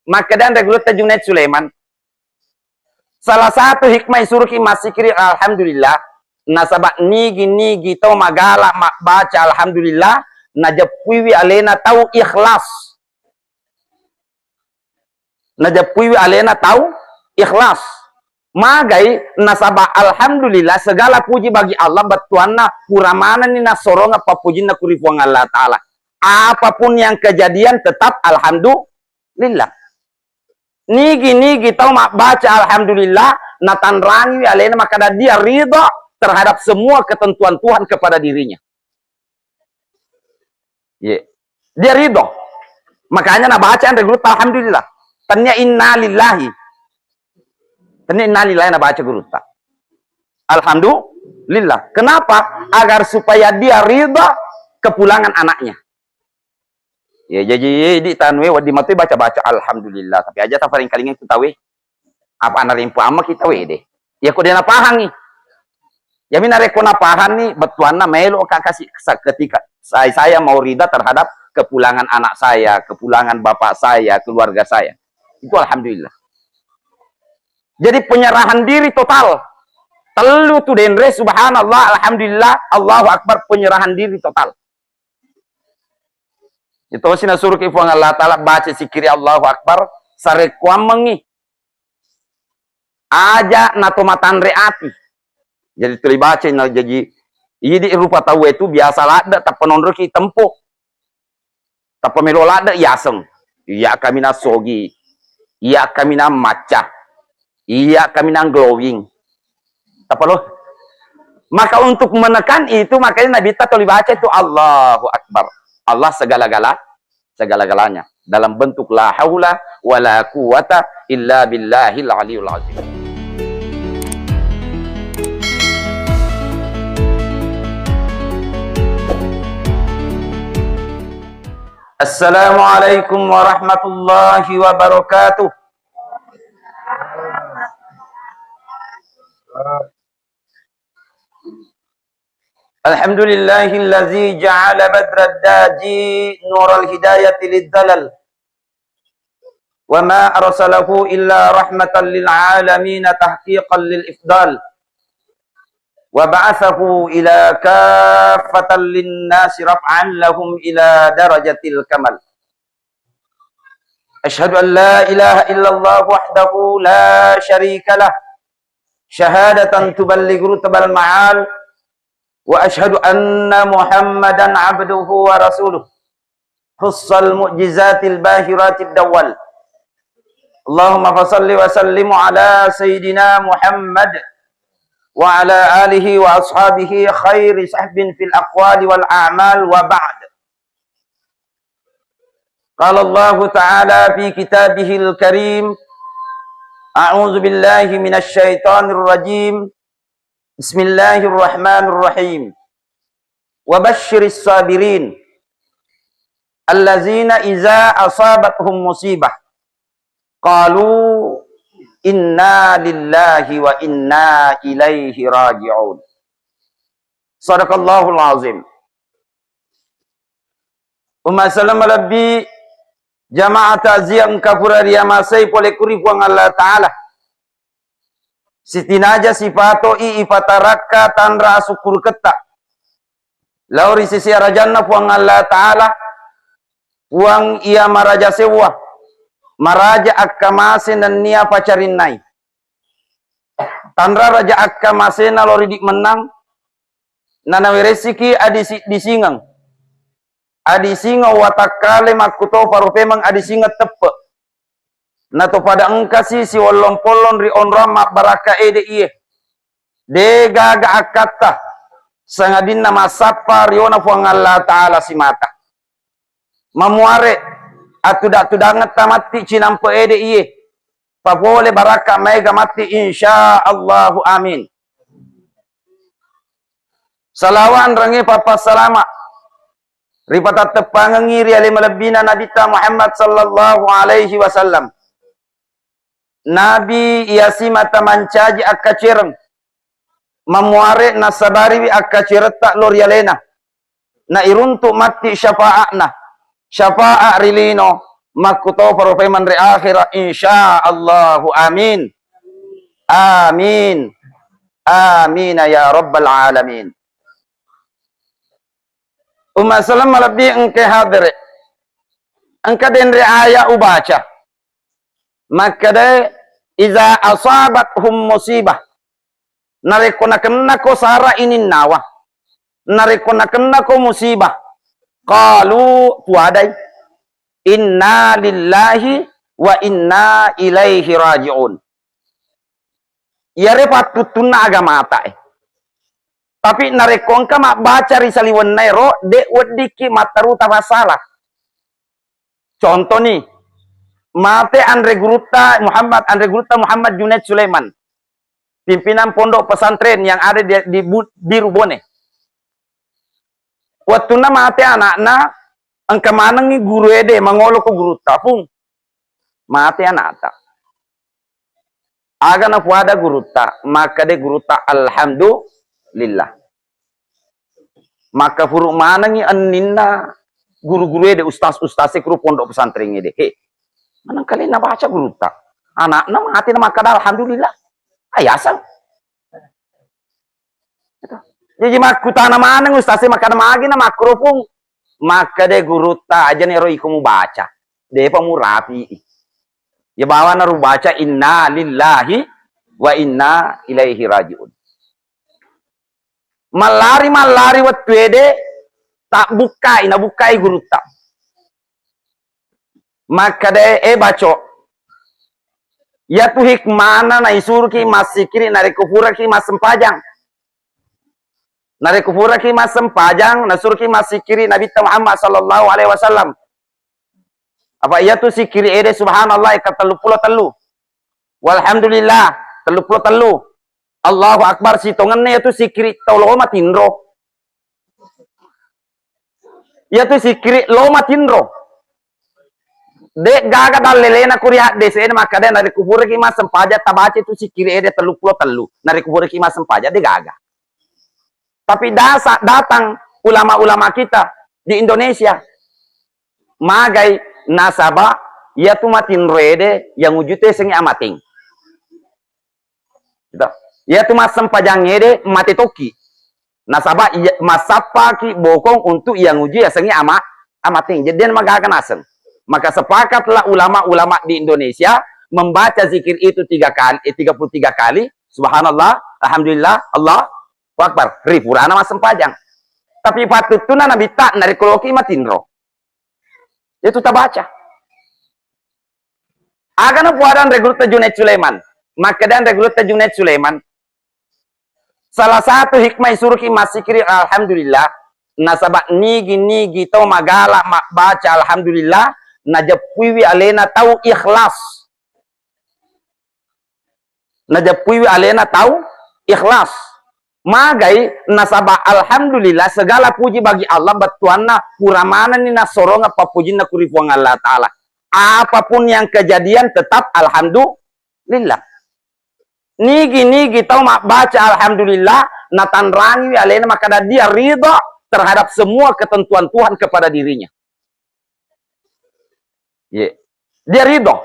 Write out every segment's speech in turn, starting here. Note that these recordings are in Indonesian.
Maka dan regulat Junaid Sulaiman. Salah satu hikmah suruh masih kiri alhamdulillah. Nasabak nigi tau magala baca alhamdulillah. Najapuiwi alena tahu ikhlas. Najapuiwi alena tahu ikhlas. Magai nasabak alhamdulillah segala puji bagi Allah batuanna puramana ni nasoronga papujinna kurifuang Allah Ta'ala. Apapun yang kejadian tetap alhamdulillah. Nigi tau mak baca alhamdulillah natanrangi alena maka dia ridha terhadap semua ketentuan Tuhan kepada dirinya. Yeah. Dia ridha. Makanya nak baca regulut alhamdulillah. Tanya innalillahi. Tanya innalillahi nak baca guruta. Alhamdulillah. Kenapa? Agar supaya dia ridha kepulangan anaknya. Ya jadi di tanwe wadi mati baca alhamdulillah tapi aja tafaring kalingan kita we apa anarimpu ama kita we deh ya kok dia napahang nih ya mina reko napahan nih betuanna melo kasih ketika saya mau ridha terhadap kepulangan anak saya, kepulangan bapak saya, keluarga saya, itu alhamdulillah. Jadi penyerahan diri total telu tu denre subhanallah alhamdulillah Allahu akbar, penyerahan diri total. Itu sina suruh kifuang Allah Ta'ala baca sikiri Allahu Akbar sare kuamengi aja natomatan reati. Jadi tuli baca na jadi idi rupa tahu itu biasa lada tak penonroki tempo. Tak pemelo lada yaseng. Iya kami na sogi. Iya kami na maca. Iya kami na glowing. Tak perlu. Maka untuk menekan itu makanya Nabi kita tuli baca itu Allahu Akbar. Allah segala-galanya dalam bentuk la haula wala quwata illa billahil aliyul azim. Assalamualaikum warahmatullahi wabarakatuh. Alhamdulillahillazi ja'ala badra daji nural hidayati liddalal wa ma arsalahu illa rahmatan lil alamin tahqiqan lil ifdal wa ba'athahu ila kaffatan lin nasi raf'an lahum ila darajatil kamal. Ashhadu an la ilaha illallah wahdahu la syarika lah syahadatan tuballighu tabal ma'al wa ashhadu anna Muhammadan abduhu wa rasuluh khussal mu'jizatil bahiratid dawwal. Allahumma fasalli wa sallimu ala sayyidina Muhammad wa ala alihi wa ashabihi khairi sahbin fil aqwali wal a'mal wa ba'd. Qala Allah ta'ala fi kitabihil karim a'udzu billahi minasy syaithanir rajim. Bismillahirrahmanirrahim. Wa basyiris sabirin allazina iza asabatuhum musibah qalu inna lillahi wa inna ilaihi raji'un. Sadaqallahul azim. Umma salam rabbi jama'a ta'ziyam kafura riyamasai pole kurifuang Allah Ta'ala. Sitinaja sifato i ifataraka tanra syukur keta. Lauri sisi rajanna puang Allah Ta'ala. Puang ia maraja sewa. Maraja akkamasin dan nia pacarin nai. Tanra raja akkamasin lori dik menang. Nanawe resiki adi disingang. Adi singa watakale makuto parupemang adi singa tepe. Nato pada engkasi si wallon-pollon ri onrama baraka ede iye. De gaga akata. Sangadin nama sapa riona puang Allah Ta'ala si mata. Mamuare. Atudak-tudangat tamati cinampo ede iye. Pabole baraka mega mati insya Allahu amin. Salawan rangi papa salama. Ripata tepangengiri alimalabina nabita Muhammad sallallahu alaihi wasallam. Nabi yasimata mancaji akacireng mamuare nasabari akacireta lorialena na iruntu mati syafa'atna syafa'a rilino Makuto farofeman re akhirah insya Allahu amin. Amin. Amin ya rabbal alamin. Umma salam malabdi engke hadre. Engka den re aya ubaca. Maka de iza asabat hum musibah. Narekona kenna ko sara inin nawa. Narekona kenna ko musibah. Qalu tuadai. Inna lillahi wa inna ilaihi raji'un. Yare patutuna agama ta. Tapi narekon ka baca risaliwan nairo de wadiki mataruta masalah. Contoh nih, mate Andre Guruta Muhammad Junaid Sulaiman, pimpinan pondok pesantren yang ada di Rubone. Waktu na mate anak-anak, ang kamanang ni guru ede mangolo ko Guruta pun mate anak-anak. Aga na puada Guruta, maka de Guruta alhamdulillah. Maka furu manangi aninna guru-guru ede ustaz-ustaz kru pondok pesantren ede. He, manang kali na baca Guruta. Anak na mati na maka alhamdulillah. Ayasan. Jadi makuta na manang ustaz maka na magi na makro pun maka de Guruta aja nero ikumu baca. De pamurapi. Ya bawa naru baca inna lillahi wa inna ilaihi rajiun. Malari waktu ede tak bukai Guruta. Maka de baco. Ya tu hikmana na isur ki masikiri nare kufura ki masempajang. Nare kufura ki masempajang nasur ki masikiri Nabi Muhammad sallallahu alaihi wasallam. Apa iya tu sikiri ede subhanallah ka 33. Walhamdulillah 33. Allahu akbar sitongannya itu sikiri taulo matinro. Ya tu sikiri lo matinro. De gaga dalelena kuria desen maka de nari kubur ki mas sempaja tabaca itu sikiri ede 33. Nari kubur ki mas sempaja de gaga. Tapi datang ulama-ulama kita di Indonesia magai nasaba ya tu matinro ede yang wujudnya sengi amating. Gitu. Ya tu mas sempajang ede mati toki. Nasabah masapa ki bokong untuk yang uji ya sengi amating. Jadi dia magakan aseng. Maka sepakatlah ulama-ulama di Indonesia membaca zikir itu 33 kali. Subhanallah, alhamdulillah, Allah akbar. Ripurana mas sempajang. Tapi patutuna nabi tak nari koloki matinro. Itu tak baca. Agana puadan regruta Junaid Sulaiman. Maka dan regruta Junaid Sulaiman. Salah satu hikmah suruh masikiri alhamdulillah nasabak nigi tau magala baca alhamdulillah najapuiwi alena tahu ikhlas. Najapuiwi alena tahu ikhlas. Magai nasabak alhamdulillah segala puji bagi Allah batuanna kuramana ni nasoronga papujinna kurifuang Allah Ta'ala. Apapun yang kejadian tetap alhamdulillah. Nigi tau mak baca alhamdulillah natan rangi alena maka dia ridha terhadap semua ketentuan Tuhan kepada dirinya. Yeah. Dia ridha.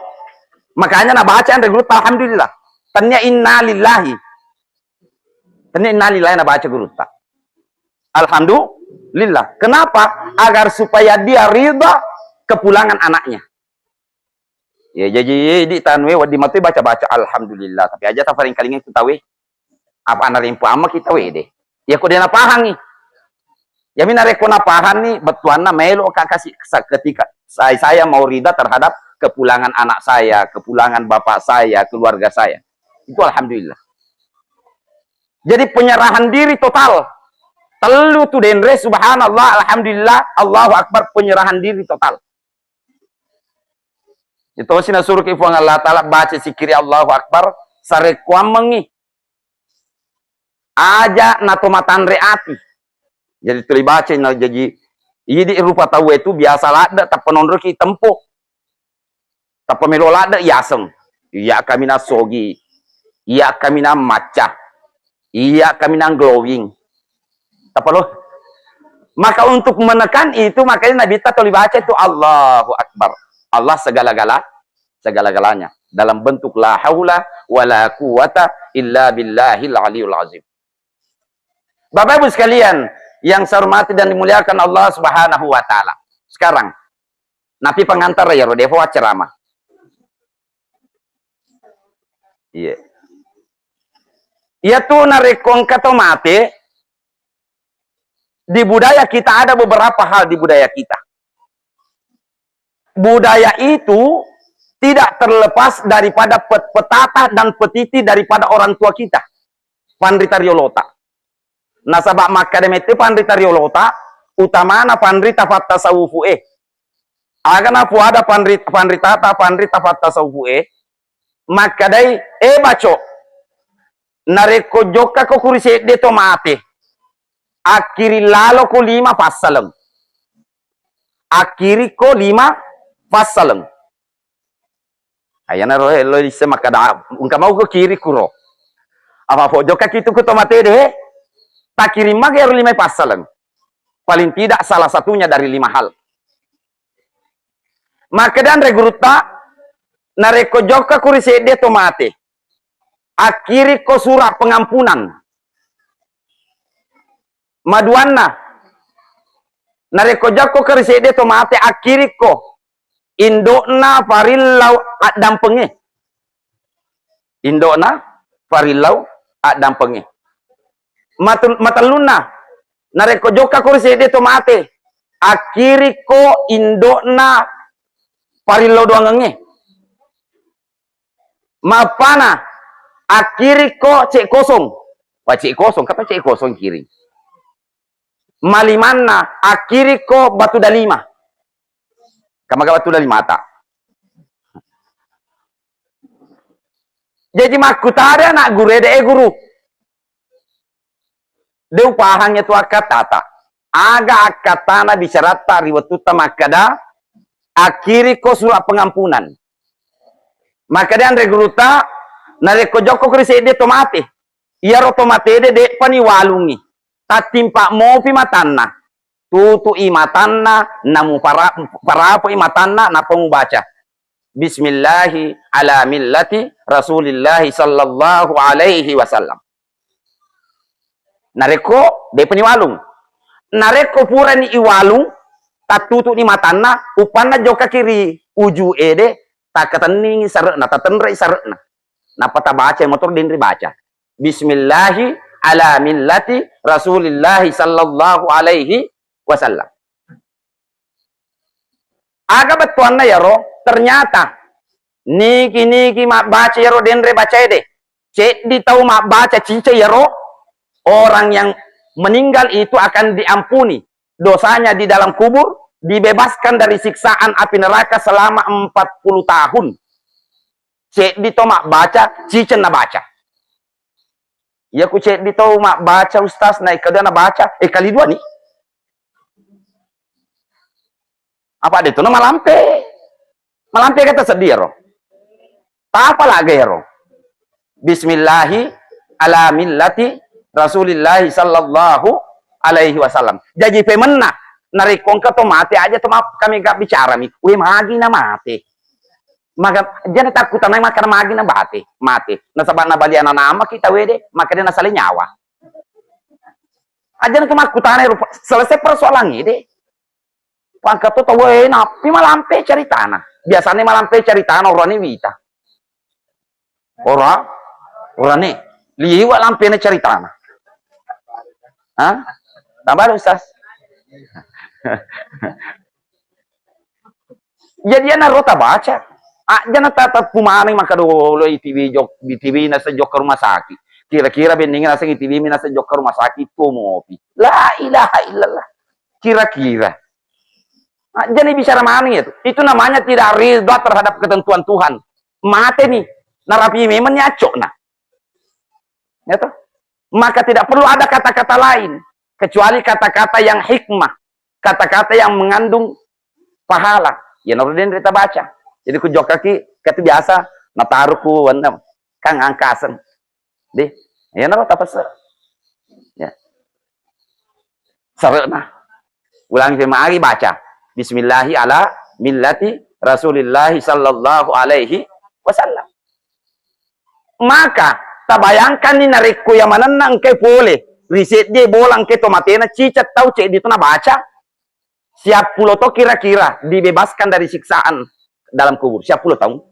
Makanya na bacaan reglut alhamdulillah. Tanya inna lillahi. Tanya inna lillahi na baca guruta. Alhamdulillah. Kenapa? Agar supaya dia ridha kepulangan anaknya. Ya jadi di tanwe wadi mati baca alhamdulillah tapi aja tafaring kalingin kita we apa anarimpu ama kita we deh ya kok dia napahan nih ya minare ko napahan nih betuanna melo kasih ketika saya mau ridha terhadap kepulangan anak saya, kepulangan bapak saya, keluarga saya. Itu alhamdulillah. Jadi penyerahan diri total. Telu tu denre subhanallah alhamdulillah Allahu akbar penyerahan diri total. Itu sina suruh kifuang Allah Ta'ala baca sikiri Allahu Akbar sare kuamengi aja natomatan reati. Jadi tuli baca na jadi idi rupa tahu itu biasa lada tak penonro ki tempo. Tak pemelo lada yaseng. Iya kami na sogi. Iya kami na maca. Iya kami na glowing. Tak perlu. Maka untuk menekan itu makanya Nabi ta tuli baca itu Allahu Akbar. Allah segala-galanya dalam bentuk la haula wala quwata illa billahil aliyul azim. Bapak Ibu sekalian yang saya hormati dan dimuliakan Allah Subhanahu wa taala. Sekarang napi pengantar ya Rodevo ceramah. Iya. Ia tuh narekong kata mate. Di budaya kita ada beberapa hal di budaya kita. Budaya itu tidak terlepas daripada petata dan petiti daripada orang tua kita. Pandrita riolota. Nasabak maka demete pandrita riolota, utamana pandrita fatta sawufu Agana pu ada pandrita fatta sawufu maka dai baco. Nareko jokka ko kurise de tomate. Akhiri lalo ko 5 passaleng. Akhiri ko 5 passaleng. Ayana lo ise makada ungka mau ko kiri kuro. Apa fojo kitu ko tomate deh. Tak kirim mage 5 passaleng. Paling tidak salah satunya dari 5 hal. Maka dan regruta nareko joka kurise de tomate. Akhiri ko surat pengampunan. Maduanna nareko jako kerisede tomate akiriko indokna farillau dampenge indokna farillau dampenge mataluna nareko joka kerisede tomate akiriko indokna farillau doangenge mapana akiriko cek kosong cek kosong kapa cek kosong kiri malimanna akiriko batu dalima. Kamaga batu dalima tak. Jadi makutare anak guru guru. Deu pahangnya tu akatata. Aga akatana bicarata riwatuta makada akiriko surat pengampunan. Makada andre guruta nareko joko krisede tomate. Iya tomate de pani walungi. Tatimpa mopi matanna tutu imatanna namu parapo imatanna na baca bismillahi ala millati rasulillahi sallallahu alaihi wasallam nareko de peniwalung nareko pura ni iwalung tatutu ni matanna upanna joka kiri uju ede takatening sarena tatenre sarena napata baca motor dindri baca bismillahi ala millati Rasulillahi sallallahu alaihi wasallam. Aga betuanna ya ro, ternyata niki mak baca ya ro denre baca ede. Cek di tahu mak baca cice ya ro, orang yang meninggal itu akan diampuni dosanya di dalam kubur, dibebaskan dari siksaan api neraka selama 40 tahun. Cek di tahu mak baca, cice na baca. Ya ku cek di tahu mak baca ustaz naik ke dana baca kali 2 nih. Apa itu nama malampe? Malampe kata sedih roh. Tak apa lagi roh. Bismillahi ala millati Rasulillahi sallallahu alaihi wasallam. Jadi pemena narikong ka tomate aja tuh kami gak bicara mi. Wih magi na mate. Maka jangan takutan na makan magi na mati. Nasaban na balian na nama kita wede, maka dia nasali nyawa. Aja na kemakutan selesai persoalan ini. Pangkat tuh tahu napi malampe cari tanah. Biasanya malampe cari tanah orang ini wita. Orang nih liwat lampe nih cari tanah. Hah? Tambah ustaz. Jadi ana rota baca. Jangan tatap pumanang maka dulu ITV jok di TV nasa jok ke rumah sakit. Kira-kira bendingin nasa ITV nasa jok ke rumah sakit mopi. La ilaha illallah. Kira-kira. Jadi bicara mana itu? Itu namanya tidak ridha terhadap ketentuan Tuhan. Mate nih. Narapi memang nyacok nah. Ya toh? Maka tidak perlu ada kata-kata lain kecuali kata-kata yang hikmah, kata-kata yang mengandung pahala. Ya Nurdin kita baca. Jadi ku jok kaki kata biasa nataruh ku wandam kang angkasan. Deh, ya naro tapasa. Ya. Sarena. Ulang firman baca. Bismillahi ala millati Rasulullah sallallahu alaihi wasallam. Maka tabayangkan ni narikku yang mana nang ke boleh riset dia bolang ke tomatena cicat tahu cek di na baca siap pulau to kira-kira dibebaskan dari siksaan dalam kubur siap pulau tahun.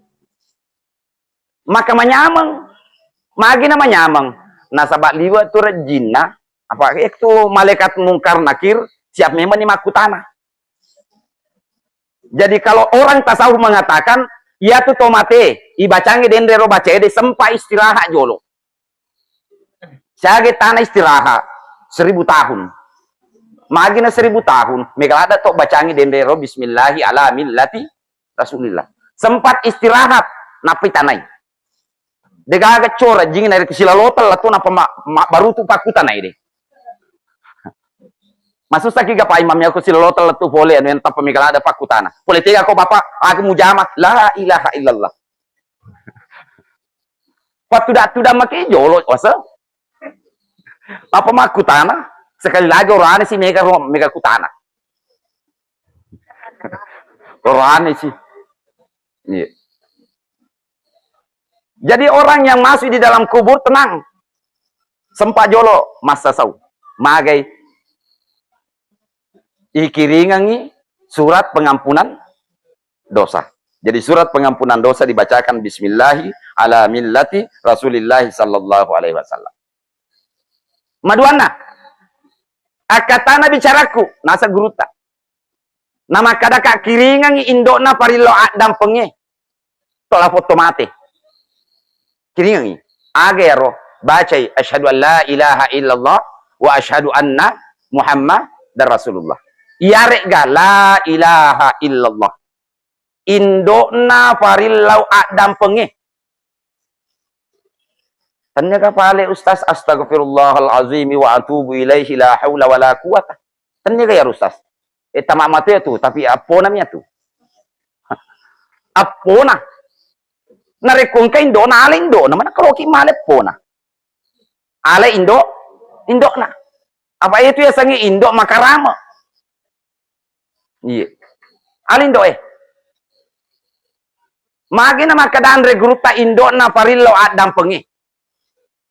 Maka menyamang magi na menyamang nasabak liwa tu jinna apa itu malaikat mungkar nakir siap memang ni makutana. Jadi kalau orang tasawuf mengatakan ya tu tomate ibacangi dendero baca de sempat istirahat jolo. Saya tanah istirahat 1000 tahun. Magina 1000 tahun. Megalada tok bacangi dendero bismillahi ala millati Rasulillah. Sempat istirahat napi tanai. Degaga cora jing dari kesilalotal latu napa baru tu pakutan ai de. Masuk sakit gapa imamnya aku silolotal latu boleh anu entah pemigalada pakutana. Politik aku bapak aku mujama la ilaha illallah. Waktu dak make jolo wasa. Apa makutana? Sekali lagi orang sih mega kutana. Orang sih. Iya. Jadi orang yang masuk di dalam kubur tenang. Sempat jolo masa sau. Magai ikiringangi surat pengampunan dosa. Jadi surat pengampunan dosa dibacakan bismillahi ala millati Rasulillah sallallahu alaihi wasallam. Maduana akatana bicaraku nasa guruta. Nama kadaka kiringangi indokna parilo adam penge. Tola foto mate. Kiringangi. Agero bacai asyhadu an la ilaha illallah wa asyhadu anna Muhammad dan Rasulullah. Yarek ga la ilaha illallah. Indokna parilau adam penge. Tanya ka pale ustaz astagfirullahalazim wa atubu ilaihi la haula wala quwata. Tanya ka ya ustaz. Tamak mati tu tapi apa namanya tu? Apa na? Narekong ka indo na ale indo naman kalau ki male pona. Ale indo na. Apa itu ya sangi indo makarama. Iya. Ale indo Magi na makadaan regruta indo na parillo adam pengi.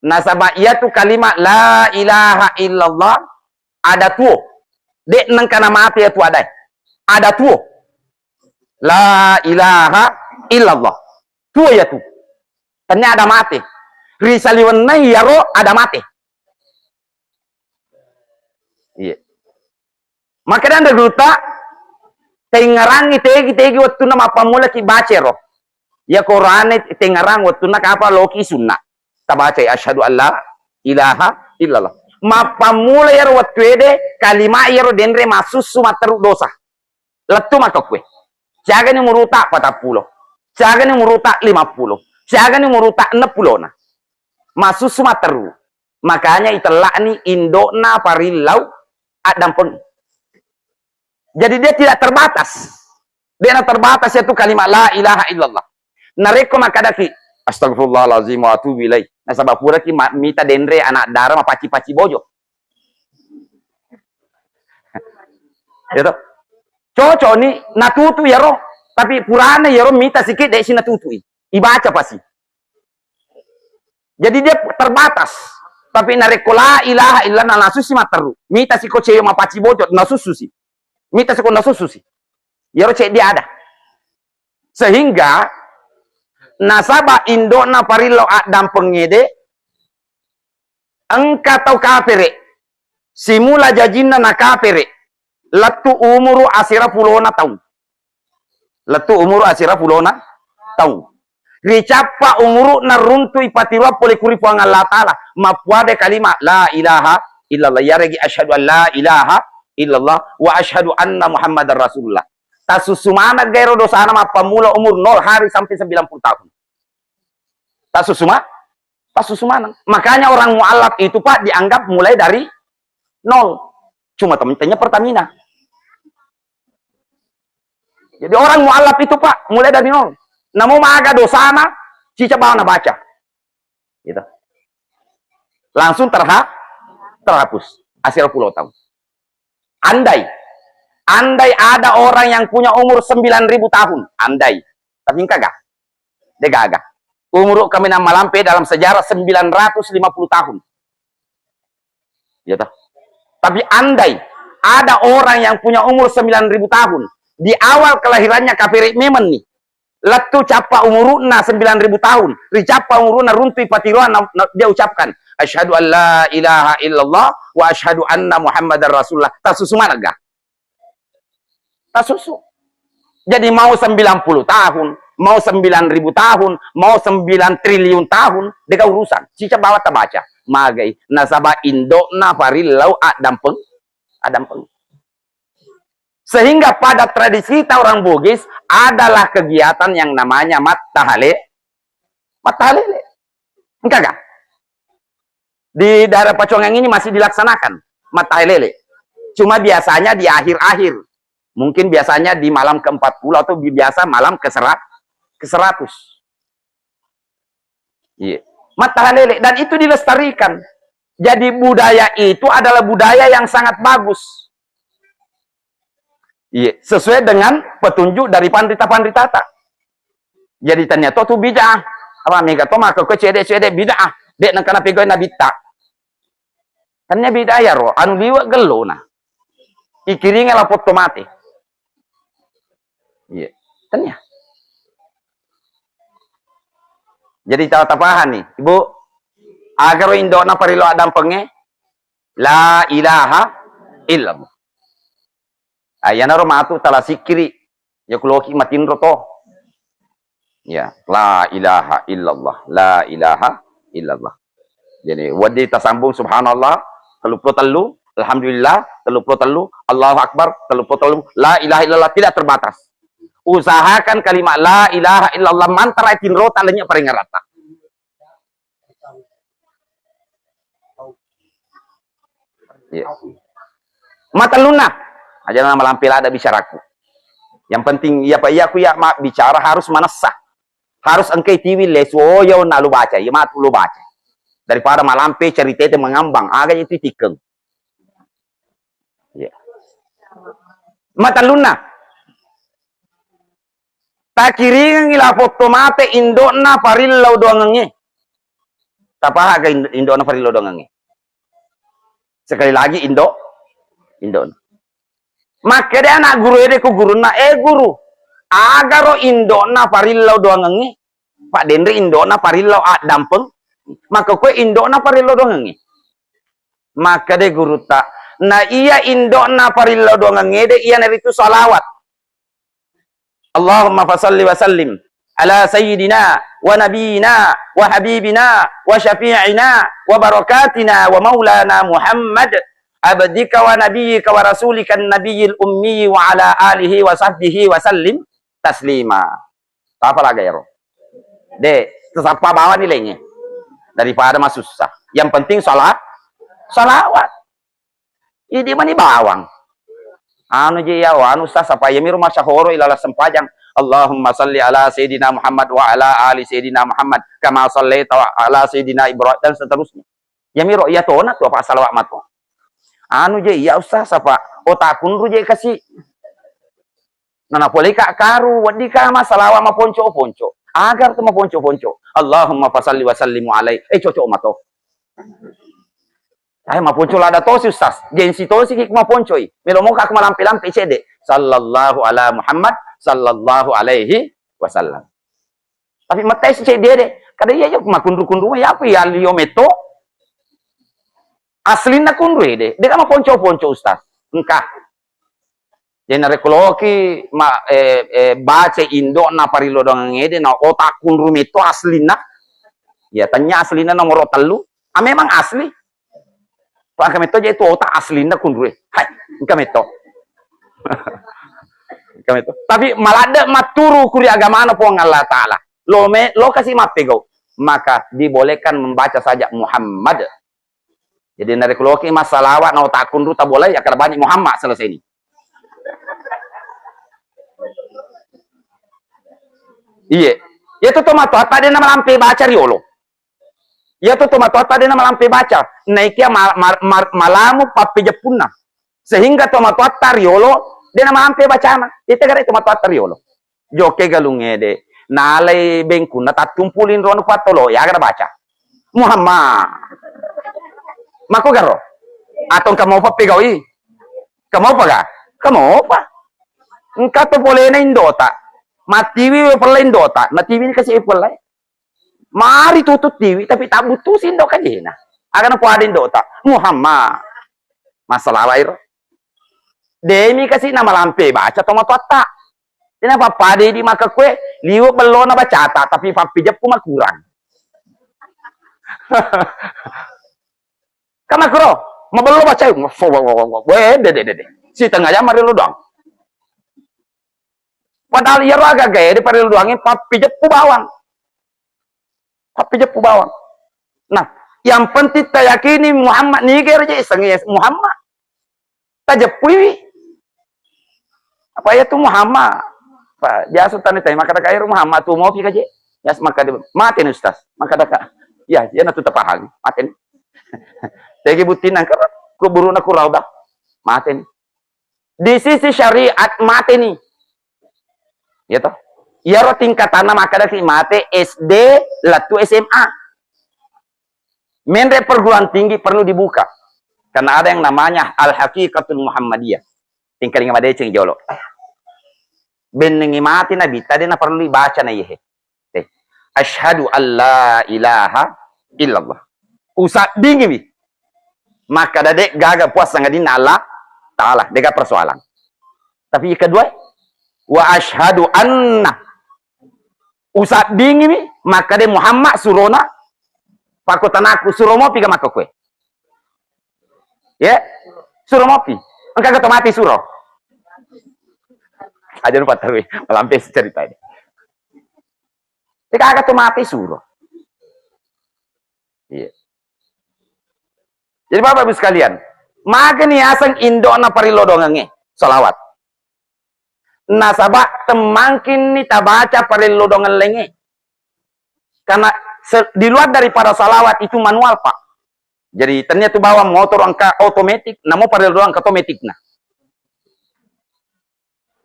Nasabah ia tu kalimat la ilaha illallah ada tuo. Dek nang kana mati ya tu ada. Ada tuo. La ilaha illallah. Tuo ya tu. Tanya ada mati. Risaliwan na yaro ada mati. Iya. Maka dan regruta tengarangi tegi waktu nama pamula ki bacero. Ya Quran tengarang waktu nak apa loki sunnah. Tabaca asyhadu an la ilaha illallah. Mapamula yaro waktu ede kalima yaro denre masus sumateru dosa. Letu makokwe. Jaga ni muruta 40. Jaga ni muruta 50. Jaga ni muruta 60 na. Masus sumateru. Makanya itelak ni indokna parilau adam pun. Jadi dia tidak terbatas. Dia tidak terbatas yaitu kalimat la ilaha illallah. Nareko makadaki astagfirullahalazim wa atubu ilaih. Nasabah pura ki mita dendre anak darah ma paci-paci bojo. Gitu. Cocok ni natutu ya roh, tapi purane ya roh mita sikit dek si natutui. Ibaca pasti. Jadi dia terbatas. Tapi nareko la ilaha illallah nasusi materu. Mita si koce ma paci bojo nasususi. Mita si ko nasususi. Ya roh cek dia ada. Sehingga nasabah indona parilo adam pengede engka tau kafire simula jajinna na kafire latu umuru asira pulona tahun latu umuru asira pulona tahun ricapa umuru na runtu ipatiwa pole kuripu ang Allah Ta'ala mapuade kalima la ilaha illallah yaregi asyhadu an la ilaha illallah wa asyhadu anna Muhammadar Rasulullah. Tasusumana gairo dosana mapamula umur 0 hari sampai 90 tahun. Tasusumana. Makanya orang mu'alaf itu Pak dianggap mulai dari 0. Cuma teman-temannya Pertamina. Jadi orang mu'alaf itu Pak mulai dari 0. Namun maga dosana cica bawa na baca. Gitu. Langsung terhapus. Hasil 10 tahun. Andai Andai ada orang yang punya umur 9.000 tahun, andai, tapi kagak, dia gagah. Umur kami nama malampe dalam sejarah 950 tahun. Ya toh? Tapi andai ada orang yang punya umur 9.000 tahun, di awal kelahirannya kafir memang nih, latu capa umuruna 9.000 tahun, ricapa umuruna runtui patiruan, dia ucapkan, asyhadu an la ilaha illallah wa asyhadu anna muhammadar rasulullah. Tak susu mana gak? Tak susu. Jadi mau 90 tahun, mau 9.000 tahun, mau 9 triliun tahun, deka urusan. Cica bawa tak baca. Magai nasabah indokna farillau adampeng. Sehingga pada tradisi kita orang Bugis adalah kegiatan yang namanya matahalele. Enggak gak? Di daerah Pacongang ini masih dilaksanakan matahalele. Cuma biasanya di akhir-akhir. Mungkin biasanya di malam ke-40 atau biasa malam ke-100. Iya. Matahalele, dan itu dilestarikan. Jadi budaya itu adalah budaya yang sangat bagus. Iya, sesuai dengan petunjuk dari pandita-pandita. Jadi ternyata itu bid'ah. Apa mega to maka ke cede bid'ah. Dek nang kana pegoy na bitta. Tanya bid'ah ya ro, anu liwa gelo na. Ikiringa la foto mati. Iya, tanya. Jadi cara tapahan nih, Ibu. Agar indona parilo adam penge la ilaha illallah. Ayana romatu tala sikiri ya kuloki matin roto. Ya, la ilaha illallah, la ilaha illallah. Jadi wadi tasambung subhanallah, telu, alhamdulillah, telu, Allahu akbar, telu, la ilaha illallah, tidak terbatas. Usahakan kalimat la ilaha illallah mantra itin rota lenya paling rata. Ya. Mata luna aja nama lampil ada bicaraku. Yang penting ya pak iya aku ya mak bicara harus manasa. Harus engkai tiwi lesoyo na lu baca, ya mak lu baca. Daripada malampe cerita itu mengambang, agak itu tikeng. Ya. Mata luna. Tak kiringan gila foto mate indona parillau doangange. Tapa aga indona parillau doangange. Sekali lagi Indo. Maka dia anak guru ini ku guru na guru. Agaro Indo na parillau doangangi. Pak Dendri Indo na parillau dampeng. Maka kue Indo na parillau doangangi. Maka dia guru tak. Nah iya Indo na parillau doangangi. Dia iya nari itu salawat. Allahumma fasalli wa sallim. Ala sayyidina wa nabiyina wa habibina wa syafi'ina wa barakatina wa maulana Muhammad abdika wa nabiyyika wa rasulika nabiyil ummi wa ala alihi wa sahbihi wa sallim taslima. Apa lagi ya, Ro? Sesapa bawa nilainya daripada mas susah. Yang penting salawat. Ini mani bawang. Anu je ya anu sah sapa yamiru masyahoro ilala sempajang. Allahumma salli ala Sayyidina Muhammad wa ala ali Sayyidina Muhammad kama sallaita ala Sayyidina Ibrahim dan seterusnya. Ya miro ya tona tu apa salawat mato. Anu je ya usah sapa otakun ru je kasih. Nana boleh kak karu wadi ka masalawat ma ponco agar tu ma ponco. Allahumma fasalli wa sallimu alai. Cocok mato. Ma ponco lada tosi ustaz. Gensi tosi kik ma poncoi. Melo mo kak malampi-lampi cede. Sallallahu ala Muhammad sallallahu alaihi wasallam. Tapi matai si dia deh. Kada iya yuk makundru-kundru ya apa ya liyo meto. Aslina kundru deh. Dia kan ponco ustaz. Engkah. Jadi rekoloki baca Indo na parilo dong ngede na otak kundru meto aslina. Ya tanya aslina nomor 3. Memang asli. Pak kami jadi itu otak aslina kundru. Hai, kami to. Tapi malada maturu kuri agama ana po Allah Ta'ala. Lo kasih mapego. Maka dibolehkan membaca saja Muhammad. Jadi dari keloki masalawat na otak kundru tak boleh ya kada banyak Muhammad selesai ini. Iya. Ya tuh tomato tadi nama lampe baca riolo. Ya tuh tomato tadi nama lampe baca. Naikia malamu papi Jepuna. Sehingga tomato riolo Dia nama ampe bacana. Dia tegara itu matu atariolo. Joke galungnya de. Nalai bengku natat tumpulin ronu patolo ya agak baca. Muhammad. Mako garo. Atong kamu apa pegawi? Kamu apa ga? Kamu apa? Engkau tu boleh na indota. Matiwi perla indota. Matiwi ni kasi perla. Mari tutut TV tapi tak butuh sindo kajena. Akan aku ada indota. Muhammad. Masalah air. Demi kasi nama lampe baca toma tak. Ini apa pade di maka kue liu belum na baca tapi papijap ku kurang. Kamu kuro, mabelo baca yung de. Si tengah jam mari lu doang. Padahal iya agak gaya di pari lu doangin papijap ku bawang. Papijap ku bawang. Nah, yang penting kita yakini Muhammad niger aja iseng Muhammad. Tajapui. Apa ya tuh Muhammad? Pak, biasa tani tanya maka air Muhammad tuh mau pikir aja. Ya maka mati nih Ustaz. Maka ya na tuh tapahal. Mati nih. Tegi butin nang kuburu na kurauda. Mati nih. Di sisi syariat mati nih. Ya toh. Ya ro tingkatan maka mati SD latu SMA. Menre perguruan tinggi perlu dibuka. Karena ada yang namanya Al-Haqiqatul Muhammadiyah. Tingkat dengan badai ceng jolo. Benengi mati nabi tadi na perlu dibaca na yehe. Asyhadu alla ilaha illallah. Usah dingin bi. Maka dadek gaga puasa ngadin Allah Ta'ala. Deka persoalan. Tapi kedua, wa asyhadu anna. Usah dingin bi. Maka de Muhammad surona. Pakotanaku suruh mopi ke maka kue. Ya, suruh mopi. Engkau kata mati suruh. Aja lupa tahu, melampai cerita ini. Jika kata mati suruh. Iya. Jadi Bapak Ibu sekalian, maka nih asang Indo na parilodongange, salawat. Nasabak temangkin nih tabaca parilodongan lenge. Karena di luar daripada salawat itu manual Pak. Jadi ternyata bawa motor angka otomatis, namun pada doang otomatis nah.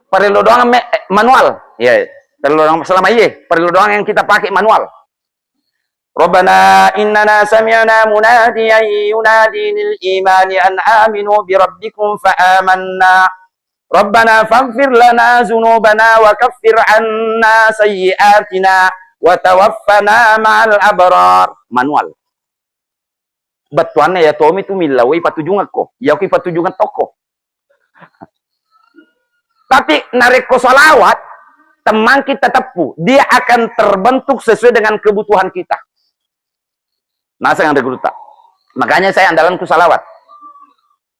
Pada doang manual, ya. Pada doang selama iya, pada doang yang kita pakai manual. Rabbana innana sami'na munadiyan yunadi lil imani an aminu bi rabbikum fa amanna. Rabbana faghfir lana dzunubana wa kaffir 'anna sayyi'atina wa tawaffana ma'al abrar. Manual. Batuannya ya Tommy itu milawai patujungan kok. Ya oke patujungan toko. Tapi nareko salawat teman kita tepu, dia akan terbentuk sesuai dengan kebutuhan kita. Nah, saya ada guru tak. Makanya saya andalanku salawat.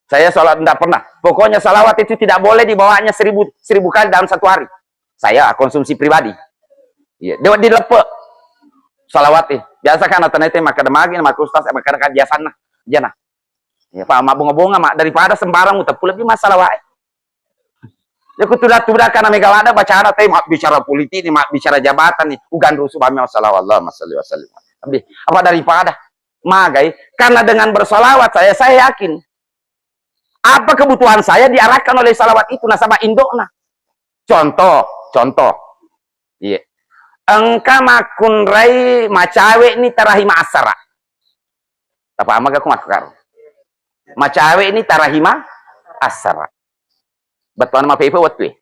Saya sholat tidak pernah. Pokoknya salawat itu tidak boleh dibawanya 1000 kali dalam satu hari. Saya konsumsi pribadi. Iya, dia dilepek. Salawat biasa kan atau maka demagin maka ustaz maka kajian jana ya pak mak bunga-bunga mak daripada sembarang utap lebih masalah wae ya kutudah karena megawada baca teh mak bicara politik nih mak bicara jabatan nih ugan rusuh bami wassallallahu wasallam apa daripada magai karena dengan bersalawat saya yakin apa kebutuhan saya diarahkan oleh salawat itu nasabah indokna contoh iya engka makun rai macawe ni tarahima asara. Apa amaga aku makar. Macawe ni tarahima asara. Betuan ma pepe watwe.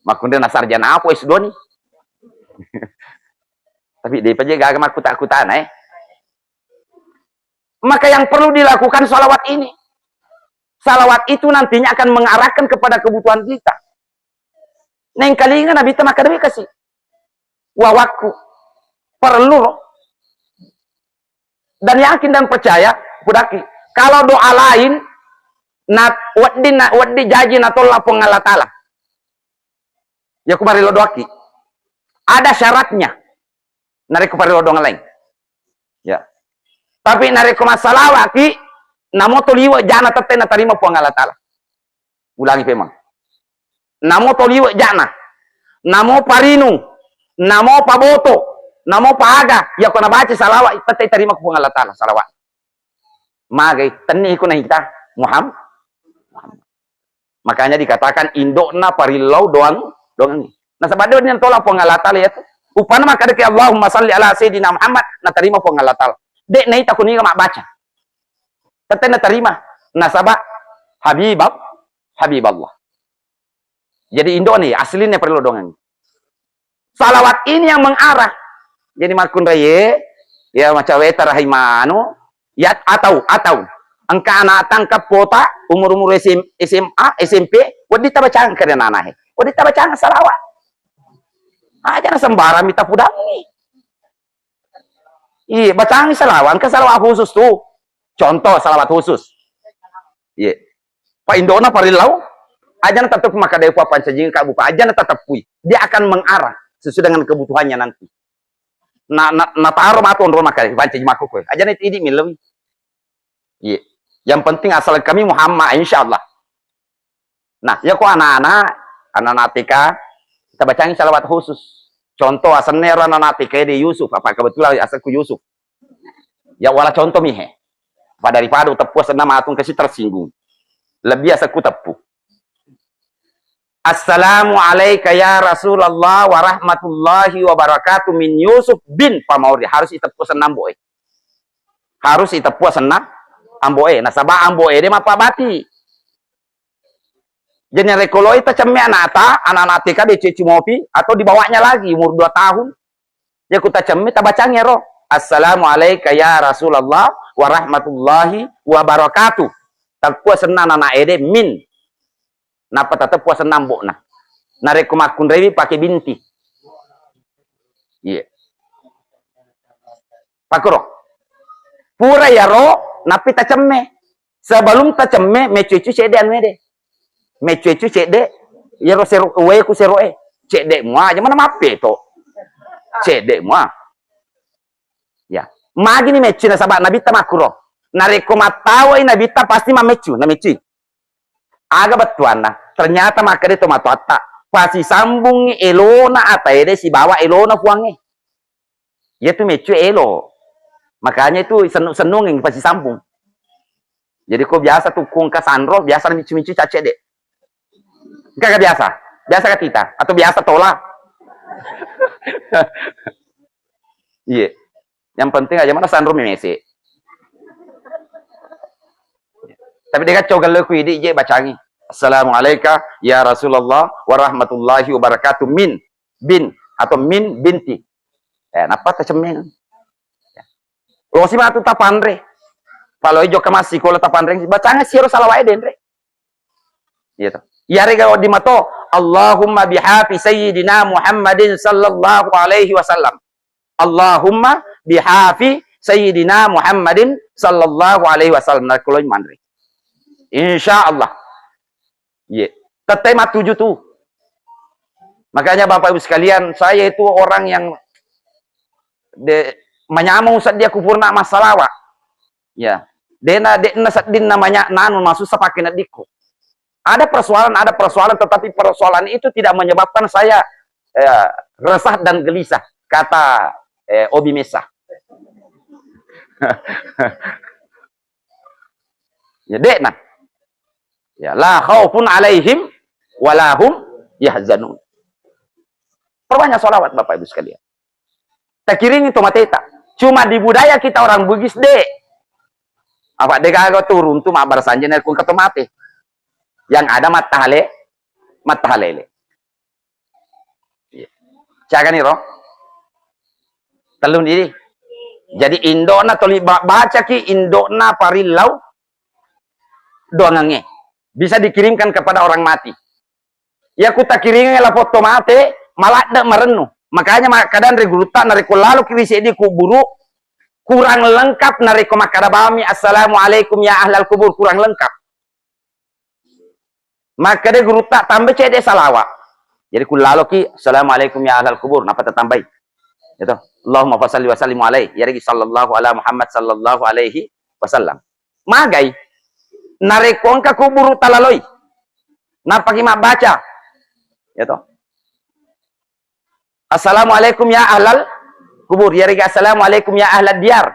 Makun na sarjana apa S2 ni. Tapi dia paje gaga makuta-kutaan Maka yang perlu dilakukan salawat ini. Salawat itu nantinya akan mengarahkan kepada kebutuhan kita. Neng kalingan nabi ta maka dewe kasih. Wawaku perlu dan yakin dan percaya budaki kalau doa lain waddi jaji natollah pengalat Allah ya kumari lo doaki ada syaratnya narik kumari lo doang lain ya tapi narik masalah waki namo toliwa jana tetena tarima pengalat Allah ulangi memang namo toliwa jana namo parinu namo paboto, namo paaga, ya kena baca salawat, pasti terima ku Allah Ta'ala salawat. Magai, tani ku na kita, Muhammad. Makanya dikatakan indokna parilau doang doang. Nah sebab dia tolak pengalatal ya tuh. Upana maka deke Allahumma salli ala sayyidina Muhammad na terima pengalatal. Dek nai takuni mak baca. Tete na terima. Nah sabab Habiballah. Jadi Indo nih aslinya perlu doang. Salawat ini yang mengarah. Jadi makun raya ya macam weta rahimanu ya atau angka anak tangkap kota umur SMA SMP wadi tabacang ke anak wadi tabacang salawat aja na sembarang minta pudang nih iya bacaan salawat ke salawat khusus tuh contoh salawat khusus iya Pak Indona parilau aja na tetap maka dewa pancajing kak buka aja na tetap pui dia akan mengarah sesuai dengan kebutuhannya nanti na taruh atau on maka pancajing makuk aja na ini milawi iya yang penting asal kami Muhammad insyaallah. Nah, ya kok anak-anak tika kita bacain salawat khusus. Contoh asalnya anak tika di Yusuf, apa kebetulan asalku Yusuf. Ya wala contoh mihe. Pada daripada tepu nama atung kasih tersinggung. Lebih asalku tepu. Assalamu alayka ya Rasulullah wa rahmatullahi wa barakatuh min Yusuf bin Pamauri. Harus itepu senam boy. Harus itepu senam amboe, nasabah amboe dia mapa bati. Jadi rekolo itu cemnya anak tika di cuci mopi atau dibawanya lagi umur 2 tahun. Ya kita cemnya tabacangnya roh. Assalamualaikum ya Rasulullah wa rahmatullahi wa barakatuh. Tapuas senang anak ede min. Napa tetap puasa nambok nah. Nareko makun rewi pakai binti. Iya. Pakuro. Pura ya roh. Napi ta cemme sebelum ta cemme mecucu cede anwede mecucu cede ya ro seru we ku seroe cede mua aja mana mape to cede mua ya magi ni mecu na sabat nabi ta makuro nareko matawa nabi ta pasti mamecu na mecu aga betuan nah ternyata makade to matata pasti sambung elona ataede si bawa elona fuange ya tu mecu elo. Makanya itu senung yang pasti sambung. Jadi kok biasa tuh kung kasandro biasa micu-micu cace deh. Enggak biasa. Biasa ke kita atau biasa tolak. Iya. Yang penting aja mana sandro memesi. Tapi dia coba kalau ini je bacangi. Assalamualaikum ya Rasulullah wa rahmatullahi wa barakatuh min bin atau min binti. Napa tacemeng. Lo sih matu tapandre. Kalau ijo kamasi kalau tapandre bacanya siro salawai dendre. Gitu. Yare kalau di mato Allahumma bihafi sayyidina Muhammadin sallallahu alaihi wasallam. Allahumma bihafi sayyidina Muhammadin sallallahu alaihi wasallam. Nah kalau mandre. Insyaallah. Iya. Teteh mat 7 tuh. Makanya Bapak Ibu sekalian, saya itu orang yang menyamung saat dia kupurna masalawa. Ya. Dena saat din namanya nanu masuk sepakin adikku. Ada persoalan tetapi persoalan itu tidak menyebabkan saya resah dan gelisah, kata Obi Mesa. Ya dekna. Ya la khaufun alaihim walahum yahzanun. Perbanyak sholawat Bapak Ibu sekalian. Tak kiring itu mateta. Cuma di budaya kita orang Bugis deh. Apa dek agak turun tuh mabar sanjen kun ketomate. Yang ada matahalele. Caga nih roh. Telun ini. Jadi indona toli baca ki indona parilau doangange. Bisa dikirimkan kepada orang mati. Ya ku tak kirimnya lah foto mate malah dak merenuh. Makanya kadang regulutan nareko lalu kiri sedi kuburu kurang lengkap nareko makadabami assalamualaikum ya ahlal kubur kurang lengkap. Maka dia guru tak tambah cede salawat. Jadi kulalo ki assalamualaikum ya ahlal kubur napa tambahi. Itu Allahumma shalli wa sallim alaihi ya rigi sallallahu ala Muhammad sallallahu alaihi wasallam. Magai nareko ka kuburu talaloi. Napa ki baca. Ya toh. Assalamualaikum ya ahlal kubur. Ya rega assalamualaikum ya ahlad diyar.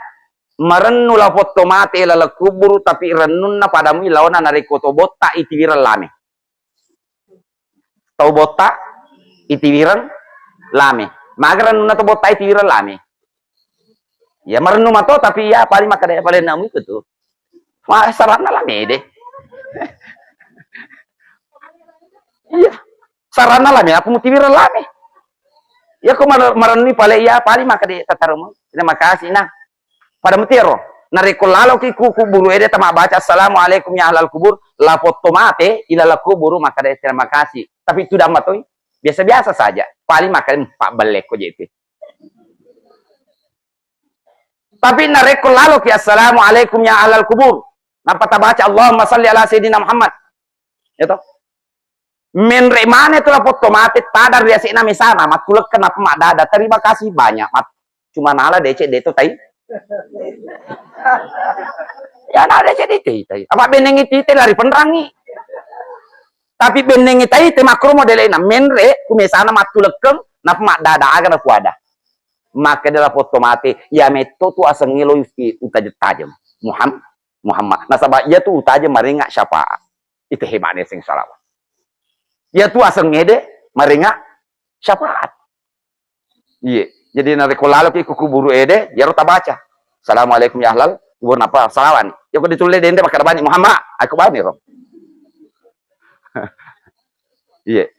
Merennu la foto mate la kubur tapi renunna padamu lawana nareko tobota itiwiral lame. Tau botak itiwiran lame. Magaran na to botak itiwiran lame. Ya marenu mato tapi ya paling makadaya paling namu itu tuh. Sarana lame deh. Iya. Sarana lame aku mau tiwiran lame. Ya kok marenu paling ya paling makadaya tatarumu. Terima kasih nah. Pada mutiro. Nareko lalo ki kuku buru ede tama baca assalamualaikum ya ahlal kubur la fotomate ilal kuburu makadaya terima kasih. Tapi itu dah matoi. Biasa-biasa saja. Paling makan pak balek ko jadi. Tapi nareko lalu ki assalamualaikum ya ahlal kubur. Napa ta baca Allahumma salli ala sayyidina Muhammad. Ya toh? Men remane tu lapot tomate tadar dia sina misana matulek kenapa mak dada. Terima kasih banyak mat. Cuma nala DC deto tai. Ya nala DC tai. Apa benengi tite lari penerangi. Tapi benengi tai te makro modelena menre kumisana matulekeng napa mak dada aga na kuada. Maka adalah foto mati ya meto tu asang ngelo yuski utaj tajam Muhammad nasabah ia tu utaj maringa syafaat itu hebatnya sing salawat ia tu asang ngede maringa syafaat iya jadi nareko lalu ki kuburu ede ya rota baca assalamualaikum ya ahlal kubur napa salawan ya kok ditulis dende makar banyak Muhammad aku bani ro iya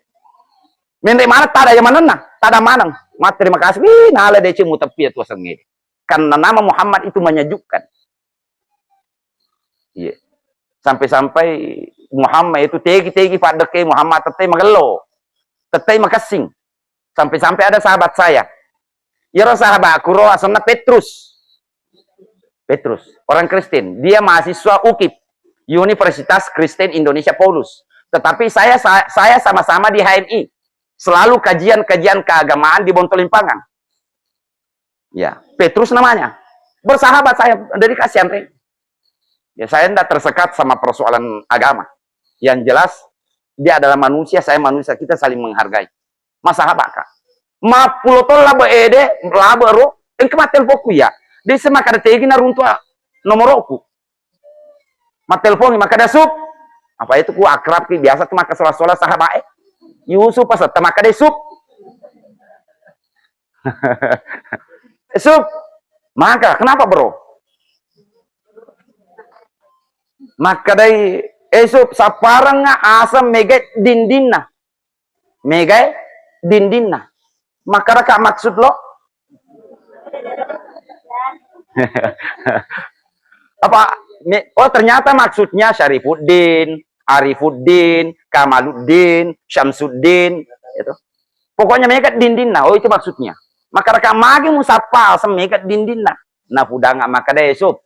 menre mana tada yang mana tada manang mat terima kasih nala DC mutapia tu asang ngede karena nama Muhammad itu menyejukkan. Iya. Sampai-sampai Muhammad itu tegi-tegi pada ke Muhammad tetai magelo. Tetai makasing. Sampai-sampai ada sahabat saya. Ya sahabat aku roh asalnya Petrus. Petrus, orang Kristen. Dia mahasiswa UKIP, Universitas Kristen Indonesia Paulus. Tetapi saya sama-sama di HMI. Selalu kajian-kajian keagamaan di Bontolimpangan. Ya, Petrus namanya. Bersahabat saya dari kasihan. Ya, saya tidak tersekat sama persoalan agama. Yang jelas, dia adalah manusia, saya manusia, kita saling menghargai. Masahabat kak. Ma pulotol laba ede, laba ro, engke telponku ya. Dia semakada tegi na runtua nomoroku. Ma telponi makada sup. Apa itu ku akrab ki biasa tuh maka sola-sola sahabat Yusuf pas makada sup. Sup. Maka kenapa bro? Maka dari esok saparang nga asam mega dindinna. Mega dindinna. Maka raka maksud lo? Apa? Oh ternyata maksudnya Syarifuddin, Arifuddin, Kamaluddin, Syamsuddin. Itu. Pokoknya mega dindinna. Oh itu maksudnya. Maka raka magi musapa asam mega dindinna. Nah pudang maka dari esok.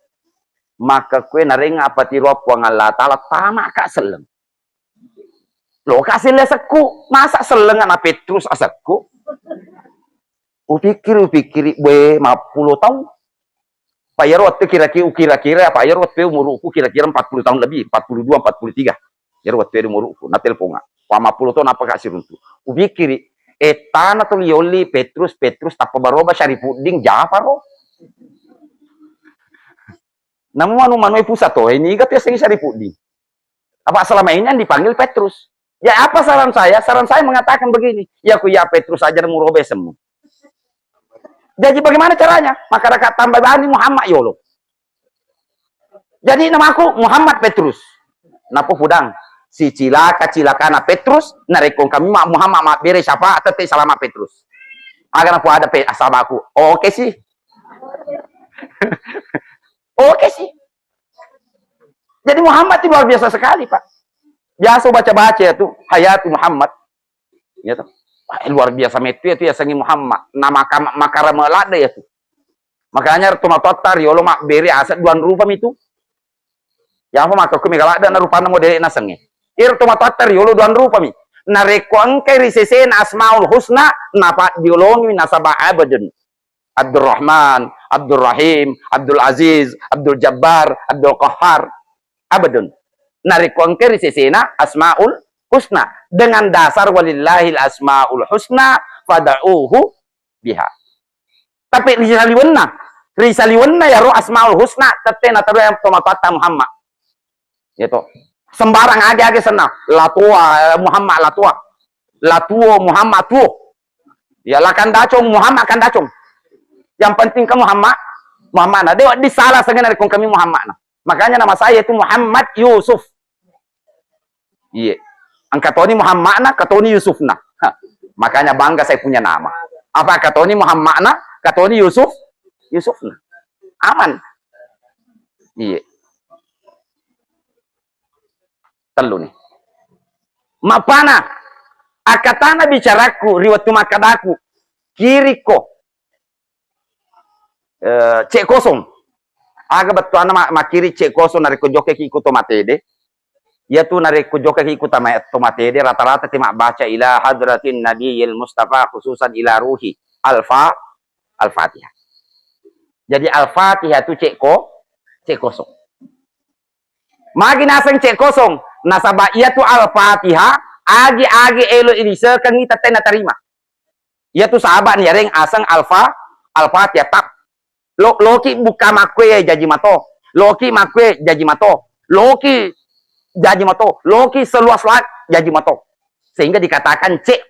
Maka kue naring apa tiruap puang Allah Ta'ala tama kak seleng. Lo kasih leseku, masa seleng anak Petrus asaku? Upikir, gue 50 tahun. Pak Yarwat itu kira-kira, Pak Yarwat itu umurku kira-kira 40 tahun lebih, 42, 43. Yarwat itu umurku, na telepon nggak. 50 tahun apa kasih runtuh. Upikir, tanah tuh lioli Petrus, tapa baroba Syarifuddin, Jafaro. Namun manu pusat toh ini ingat ya Syarifuddin. Apa selama ini yang dipanggil Petrus? Ya apa saran saya? Saran saya mengatakan begini. Ya aku ya Petrus aja murobe semu. Jadi bagaimana caranya? Masyarakat tambah bani Muhammad yolo. Jadi nama aku Muhammad Petrus. Napo pudang si cilaka Petrus narekong kami Muhammad mak bere siapa tete salama Petrus. Agar aku ada asal aku. Oke sih. Oke sih. Jadi Muhammad itu luar biasa sekali, Pak. Biasa baca-baca itu Hayati Muhammad. Ya tuh. Luar biasa metu itu ya sangi Muhammad. Nama makara melada ya tuh. Makanya tomatotar yolo mak beri aset duan rupa itu. Ya apa maka kumi galada na rupa na model nasangi. Ir tomatotar yolo duan rupa mi. Nareko angkai risesen asmaul husna napa diolongi nasabah abadan. Abdul Rahman, Abdul Rahim, Abdul Aziz, Abdul Jabbar, Abdul Qahar, abadun. Narikuangkeri sesena asmaul husna dengan dasar walillahil asmaul husna fada'uhu biha. Tapi risaliwenna ya roh asmaul husna tetena taru yang tomatata Muhammad. Itu sembarang age senang latua Muhammad latua. Latuo Muhammad tuo. Ya lakan dacong Muhammad kan dacong. Yang penting ke Muhammad nah dia di salah sengaja dari kami Muhammad nah. Makanya nama saya itu Muhammad Yusuf. Iya. Angkatoni Muhammad nah, katoni Yusuf nah. Makanya bangga saya punya nama. Apa katoni Muhammad nah, katoni Yusuf nah. Aman. Iya. Telu nih. Mapana akatana bicaraku riwatu makadaku kiriko cek kosong aga betul anak makiri cek kosong nari kojoke ki ikuto matede ya tu nari kojoke ki ikuto matede rata-rata timak baca ila hadratin nabiyil mustafa khususan ila ruhi al-fatihah. Jadi al-fatihah tu cek kosong magi nasang cek kosong nasaba ia tu al-fatihah agi elo ilisa kan kita tena terima ia tu sahabat nih yang asang al-fatihah tap Loki buka makwe jaji mato. Loki makwe jaji mato. Loki jaji mato. Loki seluas lak jaji mato. Sehingga dikatakan cek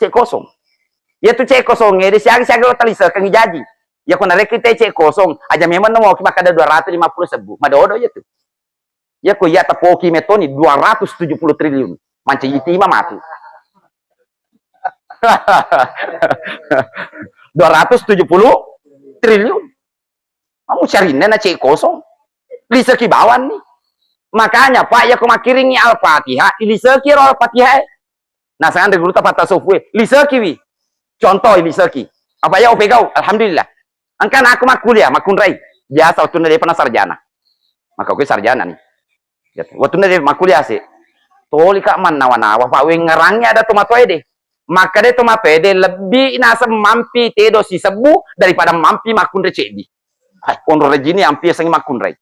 kosong. Ya tu cek kosong. Jadi siaga lo talisa kang jaji. Ya kuna kita cek kosong. Aja memang mau maka ada 250 Madodo ya tu. Ya ku ya tapoki metoni 270 triliun. Manci itima mati. 270 triliun. Kamu cari nena cek kosong. Lisa kibawan nih. Makanya Pak ya kumakiringi al-fatihah. Lisa kira al-fatihah. Nah sekarang dulu tepat tasawuf. Lisa kiwi. Contoh Lisa ki. Apa ya opegau. Alhamdulillah. Angkan aku mak kuliah makunrai. Biasa waktu nanti pernah sarjana. Maka aku sarjana nih. Waktu nanti mak kuliah sih. Toli kak man nawa-nawa. Pak we ngerangnya ada tomato deh. Maka dia tomato ede lebih nasa mampi tedo si sebu daripada mampi makun recedi. Konro rejini ampi sangi makun rei.